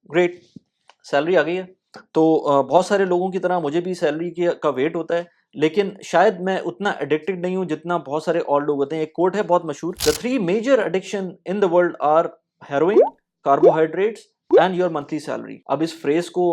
Great, salary आ गई है। तो बहुत सारे लोगों की तरह मुझे भी सैलरी के का वेट होता है, लेकिन शायद मैं उतना एडिक्टेड नहीं हूँ जितना बहुत सारे और लोग होते हैं। एक कोट है बहुत मशहूर, the three major addiction in the world are heroin, carbohydrates and your monthly salary. अब इस फ्रेज को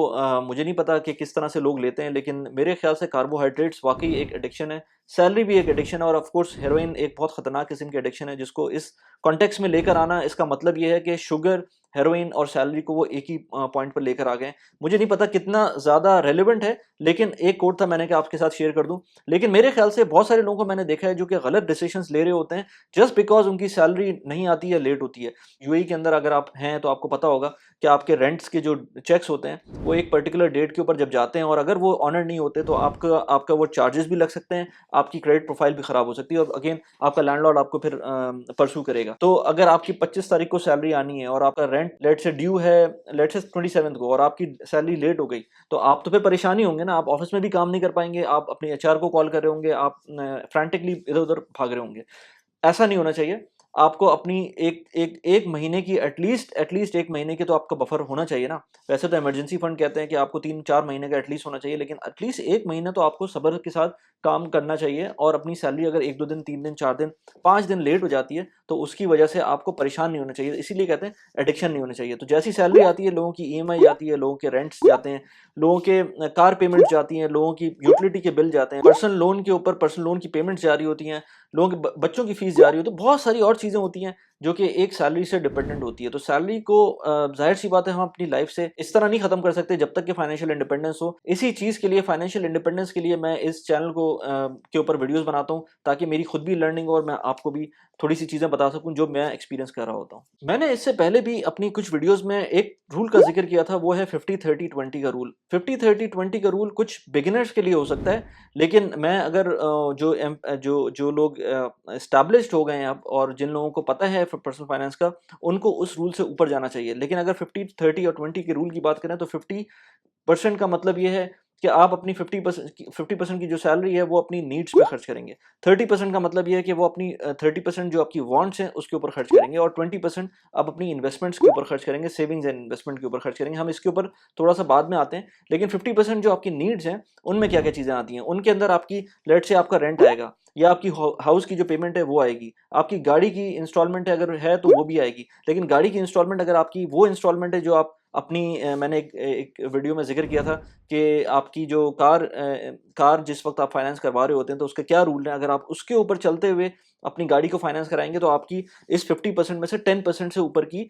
मुझे नहीं पता कि किस तरह से लोग लेते हैं, लेकिन मेरे ख्याल से कार्बोहाइड्रेट्स वाकई एक एडिक्शन है, सैलरी भी एक एडिक्शन है, और ऑफ कोर्स हेरोइन एक बहुत खतरनाक किस्म की एडिक्शन है, जिसको इस कॉन्टेक्स्ट में लेकर आना, इसका मतलब ये है कि शुगर, हेरोइन और सैलरी को वो एक ही पॉइंट पर लेकर आ गए। मुझे नहीं पता कितना ज़्यादा रेलिवेंट है, लेकिन एक कोट था, मैंने कहा आपके साथ शेयर कर दूं। लेकिन मेरे ख्याल से बहुत सारे लोगों को मैंने देखा है जो कि गलत डिसीजंस ले रहे होते हैं जस्ट बिकॉज उनकी सैलरी नहीं आती है, लेट होती है। यूएई के अंदर अगर आप हैं तो आपको पता होगा कि आपके रेंट्स के जो चेक्स होते हैं वो एक पर्टिकुलर डेट के ऊपर जब जाते हैं, और अगर वो ऑनर नहीं होते तो आपका आपका वो चार्जेस भी लग सकते हैं, आपकी क्रेडिट प्रोफाइल भी खराब हो सकती है, और अगेन आपका लैंडलॉर्ड आपको फिर परसू करेगा। तो अगर आपकी 25 तारीख को सैलरी आनी है और आपका रेंट लेट से ड्यू है लेट से 27 को, और आपकी सैलरी लेट हो गई, तो आप तो फिर परेशानी होंगे ना, आप ऑफिस में भी काम नहीं कर पाएंगे, आप अपने एचआर को कॉल कर रहे होंगे, आप फ्रैंटिकली इधर उधर भाग रहे होंगे। ऐसा नहीं होना चाहिए। आपको अपनी एक महीने की एटलीस्ट एक महीने की तो आपका बफर होना चाहिए ना। वैसे तो इमरजेंसी फंड कहते हैं कि आपको 3-4 महीने का एटलीस्ट होना चाहिए, लेकिन एटलीस्ट एक महीना तो आपको सब्र के साथ काम करना चाहिए। और अपनी सैलरी अगर 1-2 दिन, 3 दिन, 4 दिन, 5 दिन लेट हो जाती है तो उसकी वजह से आपको परेशान नहीं होना चाहिए। इसीलिए कहते हैं एडिक्शन नहीं होना चाहिए। तो जैसी सैलरी आती है, लोगों की ईएमआई जाती है, लोगों के रेंट्स जाते हैं, लोगों के कार पेमेंट जाती हैं, लोगों की यूटिलिटी के बिल जाते हैं, पर्सनल लोन के ऊपर पर्सनल लोन की पेमेंट्स जारी होती हैं, लोगों के बच्चों की फीस जा रही हो, तो बहुत सारी और चीज़ें होती हैं जो कि एक सैलरी से डिपेंडेंट होती है। तो सैलरी को जाहिर सी बात है हम अपनी लाइफ से इस तरह नहीं खत्म कर सकते जब तक कि फाइनेंशियल इंडिपेंडेंस हो। इसी चीज़ के लिए, फाइनेंशियल इंडिपेंडेंस के लिए, मैं इस चैनल को के ऊपर वीडियोस बनाता हूँ, ताकि मेरी खुद भी लर्निंग हो और मैं आपको भी थोड़ी सी चीज़ें बता सकूं जो मैं एक्सपीरियंस कर रहा होता हूँ। मैंने इससे पहले भी अपनी कुछ वीडियोस में एक रूल का जिक्र किया था, वो है 50-30-20 का रूल। 50-30-20 का रूल कुछ बिगिनर्स के लिए हो सकता है, लेकिन मैं अगर जो लोग एस्टैब्लिश्ड हो गए हैं अब, और जिन लोगों को पता है पर्सनल फाइनेंस का, उनको उस रूल से ऊपर जाना चाहिए। लेकिन अगर 50-30 और 20 के रूल की बात करें तो 50% का मतलब ये है कि आप अपनी 50% की जो सैलरी है वो अपनी नीड्स पे खर्च करेंगे। 30% का मतलब ये है कि वो अपनी 30% जो आपकी वांट्स हैं उसके ऊपर खर्च करेंगे, और 20% आप अपनी इन्वेस्टमेंट्स के ऊपर खर्च करेंगे, सेविंग्स एंड इन्वेस्टमेंट के ऊपर खर्च करेंगे। हम इसके ऊपर थोड़ा सा बाद में आते हैं। लेकिन 50% जो आपकी नीड्स हैं उनमें क्या क्या चीज़ें आती हैं, उनके अंदर आपकी लेट से आपका रेंट आएगा, या आपकी हाउस की जो पेमेंट है वो आएगी, आपकी गाड़ी की इंस्टॉलमेंट है अगर है तो वो भी आएगी। लेकिन गाड़ी की इंस्टॉलमेंट अगर आपकी वो इंस्टॉलमेंट है जो आप अपनी मैंने एक वीडियो में जिक्र किया था कि आपकी जो कार जिस वक्त आप फाइनेंस करवा रहे होते हैं तो उसके क्या रूल हैं, अगर आप उसके ऊपर चलते हुए अपनी गाड़ी को फाइनेंस कराएंगे तो आपकी इस 50% में से 10% से ऊपर की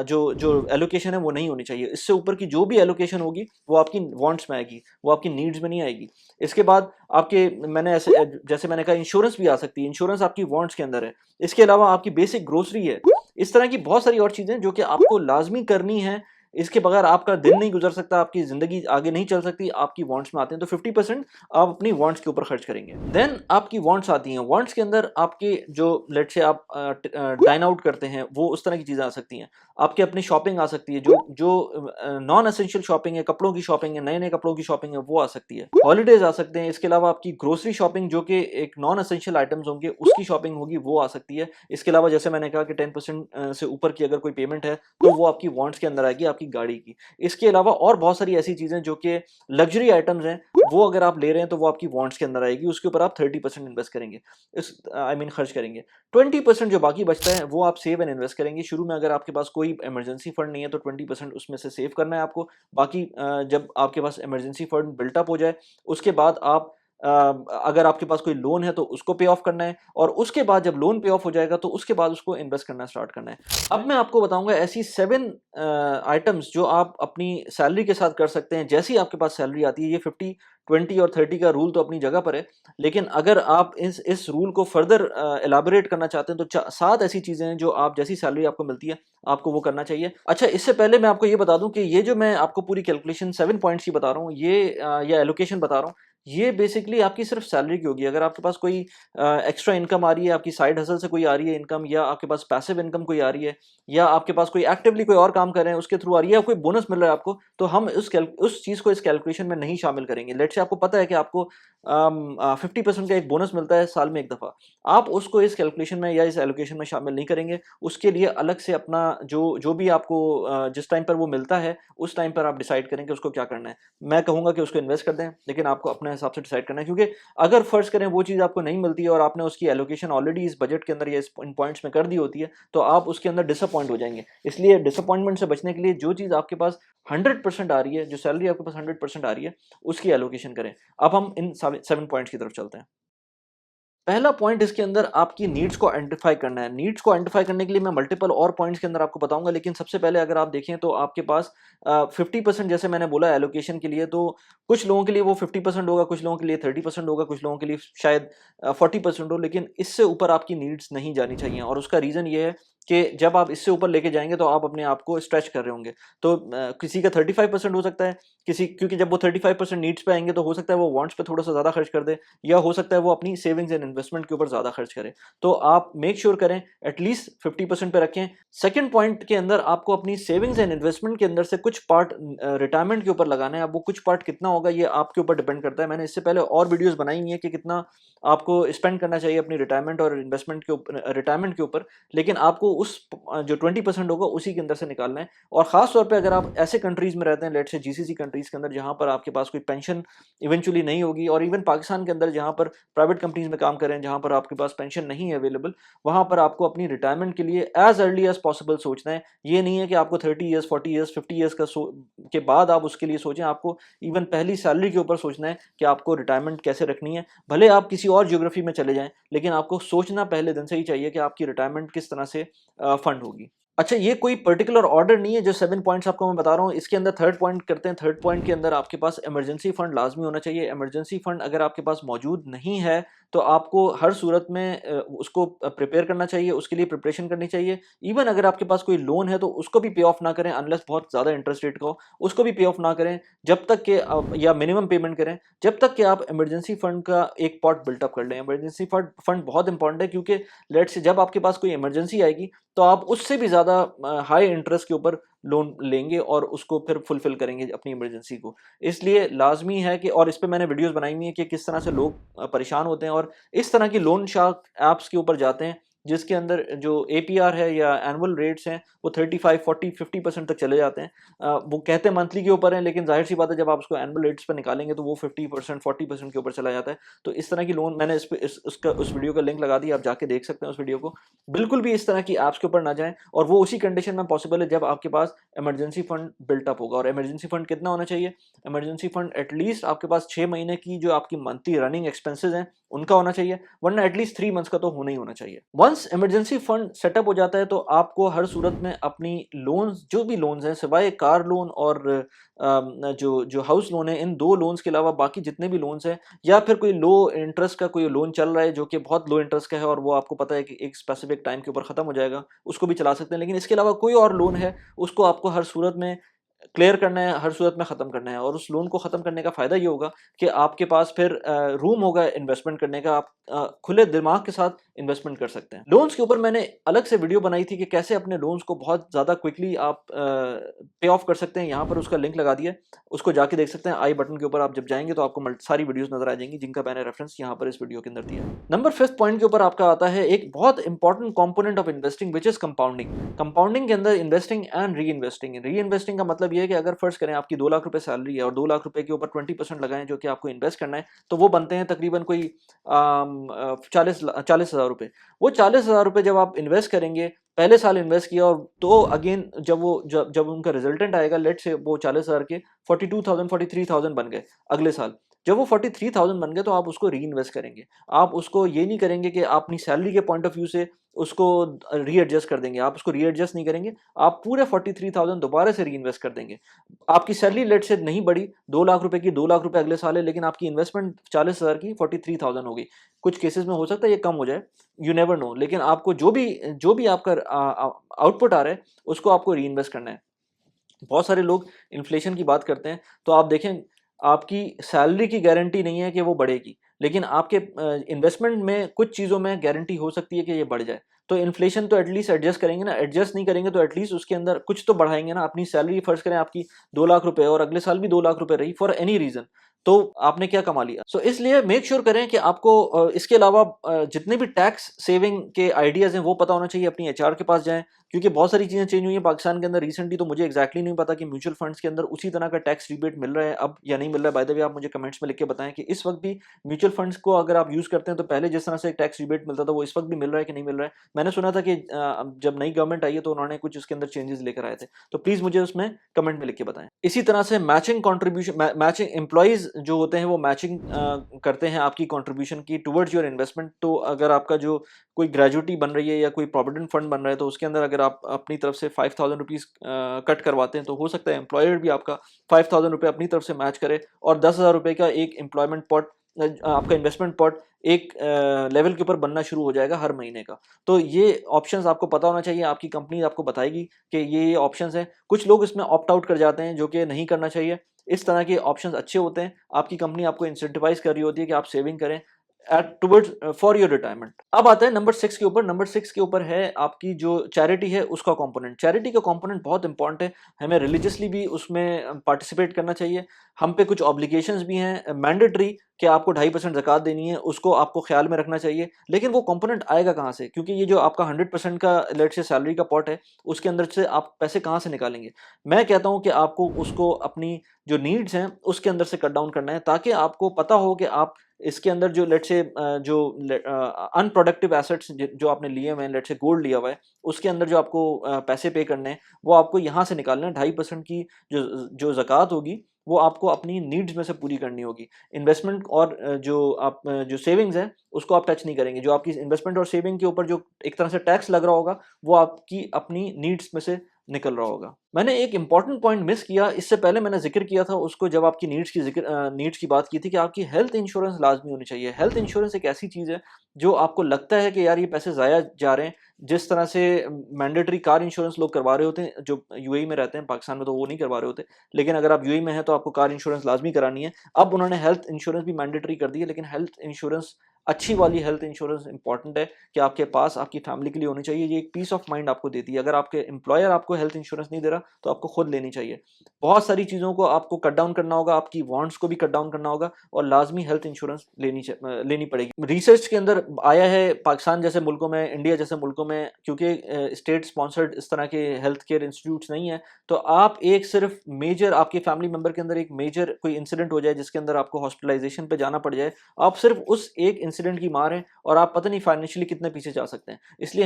जो जो एलोकेशन है वो नहीं होनी चाहिए। इससे ऊपर की जो भी एलोकेशन होगी वो आपकी वांट्स में आएगी, वो आपकी नीड्स में नहीं आएगी। इसके बाद आपके, मैंने ऐसे जैसे मैंने कहा, इंश्योरेंस भी आ सकती है, इंश्योरेंस आपकी वांट्स के अंदर है। इसके अलावा आपकी बेसिक ग्रोसरी है। इस तरह की बहुत सारी और चीज़ें जो कि आपको लाजमी करनी है, इसके बगैर आपका दिन नहीं गुजर सकता, आपकी ज़िंदगी आगे नहीं चल सकती, आपकी वांट्स में आते हैं। तो 50% आप अपनी वांट्स के ऊपर खर्च करेंगे। देन आपकी वांट्स आती हैं। वांट्स के अंदर आपके जो लेट्स से आप डाइन आउट करते हैं, वो उस तरह की चीज़ें आ सकती हैं। आपकी अपनी शॉपिंग आ सकती है, जो जो नॉन एसेंशियल शॉपिंग है, कपड़ों की शॉपिंग है, नए-नए कपड़ों की शॉपिंग है, वो आ सकती है। हॉलिडेज़ आ सकते हैं। इसके अलावा आपकी ग्रोसरी शॉपिंग जो कि एक नॉन एसेंशियल आइटम्स होंगे, उसकी शॉपिंग होगी, वो आ सकती है। इसके अलावा जैसे मैंने कहा कि 10% से ऊपर की अगर कोई पेमेंट है, तो वो आपकी वांट्स के अंदर आएगी, आपकी गाड़ी की। इसके अलावा और बहुत सारी ऐसी चीज़ें जो कि लग्जरी आइटम्स हैं, वो अगर आप ले रहे हैं तो वो आपकी वांट्स के अंदर आएगी, उसके ऊपर आप 30% इन्वेस्ट करेंगे, इस आई मीन खर्च करेंगे। 20% जो बाकी बचता है वो आप सेव एंड इन्वेस्ट करेंगे। शुरू में अगर आपके पास कोई इमरजेंसी फंड नहीं है तो 20% उसमें से सेव करना है आपको। बाकी जब आपके पास इमरजेंसी फंड बिल्टअप हो जाए, उसके बाद आप अगर आपके पास कोई लोन है तो उसको पे ऑफ करना है, और उसके बाद जब लोन पे ऑफ हो जाएगा तो उसके बाद उसको इन्वेस्ट करना स्टार्ट करना है। अब मैं आपको बताऊंगा ऐसी 7 आइटम्स जो आप अपनी सैलरी के साथ कर सकते हैं जैसे ही आपके पास सैलरी आती है। ये 50-20 और 30 का रूल तो अपनी जगह पर है, लेकिन अगर आप इस रूल को फर्दर एलाबोरेट करना चाहते हैं तो 7 ऐसी चीज़ें हैं जो आप जैसी सैलरी आपको मिलती है आपको वो करना चाहिए। अच्छा, इससे पहले मैं आपको ये बता दूं कि ये जो मैं आपको पूरी कैलकुलेशन 7 पॉइंट्स की बता रहा हूँ, ये एलोकेशन बता रहा हूँ, ये बेसिकली आपकी सिर्फ सैलरी की होगी। अगर आपके पास कोई एक्स्ट्रा इनकम आ रही है, आपकी साइड हसल से कोई आ रही है इनकम, या आपके पास पैसिव इनकम कोई आ रही है, या आपके पास कोई एक्टिवली कोई और काम कर रहे हैं उसके थ्रू आ रही है, या कोई बोनस मिल रहा है आपको, तो हम उस चीज़ को इस कैलकुलेशन में नहीं शामिल करेंगे। लेट्स से आपको पता है कि आपको 50% का एक बोनस मिलता है साल में एक दफ़ा, आप उसको इस कैलकुलेशन में या इस एलोकेशन में शामिल नहीं करेंगे। उसके लिए अलग से अपना जो भी आपको जिस टाइम पर वो मिलता है, उस टाइम पर आप डिसाइड करें कि उसको क्या करना है। मैं कहूँगा कि उसको इन्वेस्ट कर दें, लेकिन आपको अपने हिसाब से डिसाइड करना है, क्योंकि अगर फ़र्ज़ करें वो चीज़ आपको नहीं मिलती है और आपने उसकी एलोकेशन ऑलरेडी इस बजट के अंदर या इन पॉइंट्स में कर दी होती है, तो आप उसके अंदर डिसअपॉइंट हो जाएँगे। इसलिए डिसअपॉइंटमेंट से बचने के लिए जो चीज़ आपके पास 100% आ रही है, जो सैलरी आपके पास 100% आ रही है, उसकी एलोकेशन करें। अब हम इन 7 पॉइंट्स की तरफ चलते हैं। पहला पॉइंट इसके अंदर आपकी नीड्स को आइडेंटिफाई करना है। नीड्स को आइडेंटिफाई करने के लिए मैं मल्टीपल और पॉइंट्स के अंदर आपको बताऊँगा, लेकिन सबसे पहले अगर आप देखें तो आपके पास 50% जैसे मैंने बोला एलोकेशन के लिए, तो कुछ लोगों के लिए वो 50% होगा, कुछ लोगों के लिए 30% होगा, कुछ लोगों के लिए शायद 40% हो, लेकिन इससे ऊपर आपकी नीड्स नहीं जानी चाहिए। और उसका रीज़न ये है कि जब आप इससे ऊपर लेके जाएँगे तो आप अपने आप को स्ट्रेच कर रहे होंगे। तो किसी का 35% हो सकता है, क्योंकि जब वो 35% नीड्स पे आएँगे तो हो सकता है वो वांट्स पे थोड़ा-सा ज़्यादा खर्च कर दे, या हो सकता है वो अपनी सेविंग्स एंड इन्वेस्टमेंट के ऊपर ज़्यादा खर्च करे। तो आप मेक श्योर करें एटलीस्ट 50% पे रखें। सेकंड पॉइंट के अंदर आपको अपनी सेविंग्स एंड इन्वेस्टमेंट के अंदर से कुछ पार्ट रिटायरमेंट के ऊपर लगाना है। अब वो कुछ पार्ट कितना होगा ये आपके ऊपर डिपेंड करता है। मैंने इससे पहले और वीडियोज़ बनाई हुई है कि कितना आपको स्पेंड करना चाहिए अपनी रिटायरमेंट और इन्वेस्टमेंट के ऊपर, लेकिन आपको जो 20% होगा उसी के अंदर से निकालना है। और ख़ास तौर पे अगर आप ऐसे कंट्रीज़ में रहते हैं, लेट्स से जीसीसी कंट्रीज़ के अंदर, जहाँ पर आपके पास कोई पेंशन इवेंचुअली नहीं होगी, और इवन पाकिस्तान के अंदर जहाँ पर प्राइवेट कंपनीज़ में काम कर रहे हैं, जहाँ पर आपके पास पेंशन नहीं है अवेलेबल, वहाँ पर आपको अपनी रिटायरमेंट के लिए एज़ अर्ली एज़ पॉसिबल सोचना है। ये नहीं है कि आपको 30 ईयर्स, 40 ईयर्स, 50 ईयर्स के बाद आप उसके लिए सोचें। आपको इवन पहली सैलरी के ऊपर सोचना है कि आपको रिटायरमेंट कैसे रखनी है। भले आप किसी और ज्योग्राफी में चले जाएँ, लेकिन आपको सोचना पहले दिन से ही चाहिए कि आपकी रिटायरमेंट किस तरह से फंड होगी। अच्छा, ये कोई पर्टिकुलर ऑर्डर नहीं है जो 7 पॉइंट्स आपको मैं बता रहा हूँ, इसके अंदर थर्ड पॉइंट करते हैं। थर्ड पॉइंट के अंदर आपके पास इमरजेंसी फंड लाज़मी होना चाहिए। इमरजेंसी फंड अगर आपके पास मौजूद नहीं है, तो आपको हर सूरत में उसको प्रिपेयर करना चाहिए, उसके लिए प्रिपरेशन करनी चाहिए। इवन अगर आपके पास कोई लोन है, तो उसको भी पे ऑफ ना करें अनलेस बहुत ज़्यादा इंटरेस्ट रेट का हो, उसको भी पे ऑफ ना करें जब तक कि या मिनिमम पेमेंट करें, जब तक कि आप इमरजेंसी फंड का एक पॉट बिल्टअप कर लें। इमरजेंसी फंड बहुत इंपॉर्टेंट है, क्योंकि लेट्स से जब आपके पास कोई इमरजेंसी आएगी, तो आप उससे भी ज़्यादा हाई इंटरेस्ट के ऊपर लोन लेंगे और उसको फिर फुलफ़िल करेंगे अपनी इमरजेंसी को। इसलिए लाज़मी है कि, और इस पे मैंने वीडियोज़ बनाई हुई हैं कि किस तरह से लोग परेशान होते हैं और इस तरह की लोन शार्क ऐप्स के ऊपर जाते हैं, जिसके अंदर जो एपीआर है या एनुअल रेट्स हैं, वो 35, 40, 50% तक चले जाते हैं। वो कहते हैं मंथली के ऊपर है, लेकिन ज़ाहिर-सी बात है जब आप उसको एनुअल रेट्स पे निकालेंगे तो वो 50%, 40% के ऊपर चला जाता है। तो इस तरह की लोन मैंने इस पे उस वीडियो का लिंक लगा दिया, आप जाके देख सकते हैं उस वीडियो को। बिल्कुल भी इस तरह की ऐप्स के ऊपर ना जाएँ, और वो उसी कंडीशन में पॉसिबल है जब आपके पास इमरजेंसी फंड बिल्ट अप होगा। और इमरजेंसी फंड कितना होना चाहिए? इमरजेंसी फंड एटलीस्ट आपके पास 6 महीने की जो आपकी मंथली रनिंग एक्सपेंसेस हैं, उनका होना चाहिए, वरना एटलीस्ट 3 मंथ्स का तो होना ही होना चाहिए। वंस इमरजेंसी फंड सेटअप हो जाता है, तो आपको हर सूरत में अपनी लोन्स, जो भी लोन्स हैं सिवाय कार लोन और जो हाउस लोन है, इन 2 लोन्स के अलावा बाकी जितने भी लोन्स हैं, या फिर कोई लो इंटरेस्ट का कोई लोन चल रहा है जो कि बहुत लो इंटरेस्ट का है और वो आपको पता है कि एक स्पेसिफिक टाइम के ऊपर खत्म हो जाएगा, उसको भी चला सकते हैं। लेकिन इसके अलावा कोई और लोन है, उसको आपको हर सूरत में क्लियर करना है, हर सूरत में ख़त्म करना है। और उस लोन को ख़त्म करने का फ़ायदा ये होगा कि आपके पास फिर रूम होगा इन्वेस्टमेंट करने का, आप खुले दिमाग के साथ इन्वेस्टमेंट कर सकते हैं। लोन्स के ऊपर मैंने अलग से वीडियो बनाई थी कि कैसे अपने लोन्स को बहुत ज़्यादा क्विकली आप पे ऑफ कर सकते हैं। यहाँ पर उसका लिंक लगा दिया है, उसको जाके देख सकते हैं। आई बटन के ऊपर आप जब जाएँगे तो आपको सारी वीडियोज़ नज़र आ जाएँगी, जिनका मैंने रेफरेंस यहाँ पर इस वीडियो के अंदर दिया है। नंबर 5th पॉइंट के ऊपर आपका आता है एक बहुत important component of investing, which is compounding. Compounding के अंदर इन्वेस्टिंग एंड री इन्वेस्टिंग। री इन्वेस्टिंग का मतलब ये है कि अगर फर्स्ट करें आपकी 2 लाख रुपए सैलरी है और 2 लाख रुपए के ऊपर 20% लगाएं जो कि आपको इन्वेस्ट करना है, तो वो बनते हैं तकरीबन कोई 40,000 रुपए। वो 40,000 रुपए जब आप इन्वेस्ट करेंगे, पहले साल इन्वेस्ट किया, और तो अगेन जब उनका रिजल्टेंट आएगा, लेट से वो 40,000 के 42,000 43,000 बन गए अगले साल। जब वो 43,000 बन गए, तो आप उसको री इन्वेस्ट करेंगे। आप उसको ये नहीं करेंगे कि आप अपनी सैलरी के पॉइंट ऑफ व्यू से उसको रीएडजस्ट कर देंगे, आप उसको रीएडजस्ट नहीं करेंगे, आप पूरे 43,000 दोबारा से री इन्वेस्ट कर देंगे। आपकी सैलरी लेट से नहीं बढ़ी, 2 लाख रुपए की, 2 लाख रुपए अगले साल है, लेकिन आपकी इन्वेस्टमेंट 40,000 की 43,000 हो गई। कुछ केसेस में हो सकता है ये कम हो जाए, यू नेवर नो, लेकिन आपको जो भी आपका आउटपुट आ रहा है, उसको आपको री इन्वेस्ट करना है। बहुत सारे लोग इन्फ्लेशन की बात करते हैं, तो आप देखें, आपकी सैलरी की गारंटी नहीं है कि वो बढ़ेगी, लेकिन आपके इन्वेस्टमेंट में कुछ चीज़ों में गारंटी हो सकती है कि ये बढ़ जाए। तो इन्फ्लेशन तो एटलीस्ट एडजस्ट करेंगे ना, एडजस्ट नहीं करेंगे तो एटलीस्ट उसके अंदर कुछ तो बढ़ाएंगे ना। अपनी सैलरी फर्ज करें आपकी 2 लाख रुपए और अगले साल भी 2 लाख रुपए रही फॉर एनी रीज़न, तो आपने क्या कमा लिया। सो इसलिए मेक श्योर करें कि आपको इसके अलावा जितने भी टैक्स सेविंग के आइडियाज हैं वो पता होना चाहिए। अपनी एचआर के पास जाएं, क्योंकि बहुत सारी चीजें चेंज हुई हैं पाकिस्तान के अंदर रिसेंटली। तो मुझे एक्जैक्टली नहीं पता कि म्यूचुअल फंड्स के अंदर उसी तरह का टैक्स रिबेट मिल रहा है अब या नहीं मिल रहा है। बाय द वे आप मुझे कमेंट्स में लिख के बताएं कि इस वक्त भी म्यूचुअल फंड्स को अगर आप यूज करते हैं तो पहले जिस तरह से टैक्स रिबेट मिलता था वो इस वक्त भी मिल रहा है कि नहीं मिल रहा है। मैंने सुना था कि जब नई गवर्नमेंट आई है तो उन्होंने कुछ उसके अंदर चेंजेस लेकर आए थे। तो प्लीज मुझे उसमें कमेंट में लिख के बताएं। इसी तरह से मैचिंग कंट्रीब्यूशन, मैचिंग एम्प्लॉइज जो होते हैं वो मैचिंग करते हैं आपकी कंट्रीब्यूशन की टुवर्ड्स योर इन्वेस्टमेंट। तो अगर आपका जो कोई ग्रेजुटी बन रही है या कोई प्रोविडेंट फंड बन रहा है तो उसके अंदर अगर आप अपनी तरफ से 5,000 रुपीज़ कट करवाते हैं तो हो सकता है एम्प्लॉयर भी आपका 5,000 रुपये अपनी तरफ से मैच करे और 10,000 रुपये का एक एम्प्लॉयमेंट पॉट, आपका इन्वेस्टमेंट पॉट एक लेवल के ऊपर बनना शुरू हो जाएगा हर महीने का। तो ये ऑप्शंस आपको पता होना चाहिए, आपकी कंपनी आपको बताएगी कि ये ऑप्शंस हैं। कुछ लोग इसमें ऑप्ट आउट कर जाते हैं जो कि नहीं करना चाहिए। इस तरह के ऑप्शंस अच्छे होते हैं, आपकी कंपनी आपको इंसेंटिवाइज कर रही होती है कि आप सेविंग करें at towards for your retirement. अब आता है नंबर 6 के ऊपर। नंबर 6 के ऊपर है आपकी जो चैरिटी है उसका कंपोनेंट। चैरिटी का कंपोनेंट बहुत इंपॉर्टेंट है, हमें रिलीजियसली भी उसमें पार्टिसिपेट करना चाहिए। हम पे कुछ ऑब्लिगेशंस भी हैं मैंडेटरी कि आपको 2.5% ज़कात देनी है, उसको आपको ख्याल में रखना चाहिए। लेकिन वो कंपोनेंट आएगा कहाँ से, क्योंकि ये जो आपका 100% का लेट्स से सैलरी का पॉट है उसके अंदर से आप पैसे कहाँ से निकालेंगे। मैं कहता हूँ कि आपको उसको अपनी जो नीड्स हैं उसके अंदर से कट डाउन करना है, ताकि आपको पता हो कि आप इसके अंदर जो लेट्स से जो अनप्रोडक्टिव एसेट्स जो आपने लिए हुए हैं, लेट्स से गोल्ड लिया हुआ है, उसके अंदर जो आपको पैसे पे करने हैं वो आपको यहाँ से निकालना है। 2.5% की जो जो ज़कात होगी वो आपको अपनी नीड्स में से पूरी करनी होगी। इन्वेस्टमेंट और जो सेविंग्स है उसको आप टच नहीं करेंगे। जो आपकी इन्वेस्टमेंट और सेविंग के ऊपर जो एक तरह से टैक्स लग रहा होगा वो आपकी अपनी नीड्स में से निकल रहा होगा। मैंने एक इंपॉर्टेंट पॉइंट मिस किया, इससे पहले मैंने जिक्र किया था उसको जब आपकी नीड्स की बात की थी कि आपकी हेल्थ इंश्योरेंस लाजमी होनी चाहिए। हेल्थ इंश्योरेंस एक ऐसी चीज़ है जो आपको लगता है कि यार ये पैसे ज़ाया जा रहे हैं, जिस तरह से मैंडेटरी कार इंश्योरेंस लोग करवा रहे होते हैं जो यूएई में रहते हैं, पाकिस्तान में तो वो नहीं करवा रहे होते। लेकिन अगर आप यूएई में हैं तो आपको कार इंश्योरेंस लाजमी करानी है। अब उन्होंने हेल्थ इंश्योरेंस भी मैंडेटरी कर दी है, लेकिन हेल्थ इंश्योरेंस अच्छी वाली हेल्थ इंश्योरेंस इंपॉर्टेंट है कि आपके पास आपकी फैमिली के लिए होनी चाहिए। ये एक पीस ऑफ माइंड आपको देती है। अगर आपके एम्प्लॉयर आपको हेल्थ इंश्योरेंस नहीं दे रहा तो आपको खुद लेनी चाहिए। बहुत सारी चीज़ों को आपको कट डाउन करना होगा, आपकी वांट्स को भी कट डाउन करना होगा और लाजमी हेल्थ इंश्योरेंस लेनी पड़ेगी। रिसर्च के अंदर आया है पाकिस्तान जैसे मुल्कों में, इंडिया जैसे मुल्कों में, क्योंकि स्टेट स्पॉन्सर्ड इस तरह के हेल्थ केयर इंस्टीट्यूट्स नहीं है, तो आप एक सिर्फ मेजर आपके फैमिली मेंबर के अंदर एक मेजर कोई इंसिडेंट हो जाए जिसके अंदर आपको हॉस्पिटलाइजेशन पे जाना पड़ जाए, आप सिर्फ उस एक इंसिडेंट की मार हैं और आप पता नहीं फाइनेंशियली कितने पीछे जा सकते हैं। इसलिए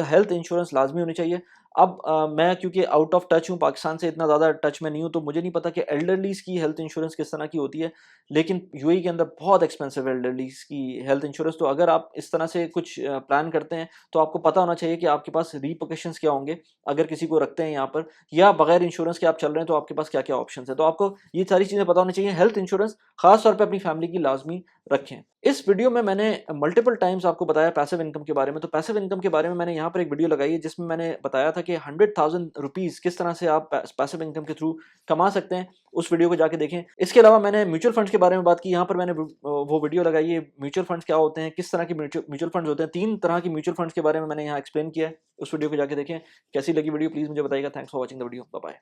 हेल्थ इंश्योरेंस लाजमी होनी चाहिए। अब मैं क्योंकि आउट ऑफ टच हूँ, पाकिस्तान से इतना ज़्यादा टच में नहीं हूँ, तो मुझे नहीं पता कि एल्डरलीज़ की हेल्थ इंश्योरेंस किस तरह की होती है। लेकिन यूएई के अंदर बहुत एक्सपेंसिव है एल्डरलीज़ की हेल्थ इंश्योरेंस। तो अगर आप इस तरह से कुछ प्लान करते हैं तो आपको पता होना चाहिए कि आपके पास रिपरकशंस क्या होंगे अगर किसी को रखते हैं यहाँ पर, या बगैर इंश्योरेंस के आप चल रहे हैं तो आपके पास क्या क्या ऑप्शन है। तो आपको ये सारी चीज़ें पता होनी चाहिए। हेल्थ इंश्योरेंस खास तौर पर अपनी फैमिली की लाजमी रखें। इस वीडियो में मैंने मल्टीपल टाइम्स आपको बताया पैसिव इनकम के बारे में। तो पैसिव इनकम के बारे में मैंने यहाँ पर एक वीडियो लगाई है जिसमें मैंने बताया था कि 100,000 रुपीज़ किस तरह से आप पैसिव इनकम के थ्रू कमा सकते हैं। उस वीडियो को जाके देखें। इसके अलावा मैंने म्यूचुअल फंड्स के बारे में बात की, यहाँ पर मैंने वो वीडियो लगाई है म्यूचुअल फंड्स क्या होते हैं, किस तरह के म्यूचुअल फंड्स होते हैं। 3 तरह की म्यूचुअल फंड्स के बारे में मैंने यहाँ एक्सप्लेन किया है। उस वीडियो को जाके देखें। कैसी लगी वीडियो प्लीज़ मुझे बताइएगा। Thanks for watching the video. Bye bye.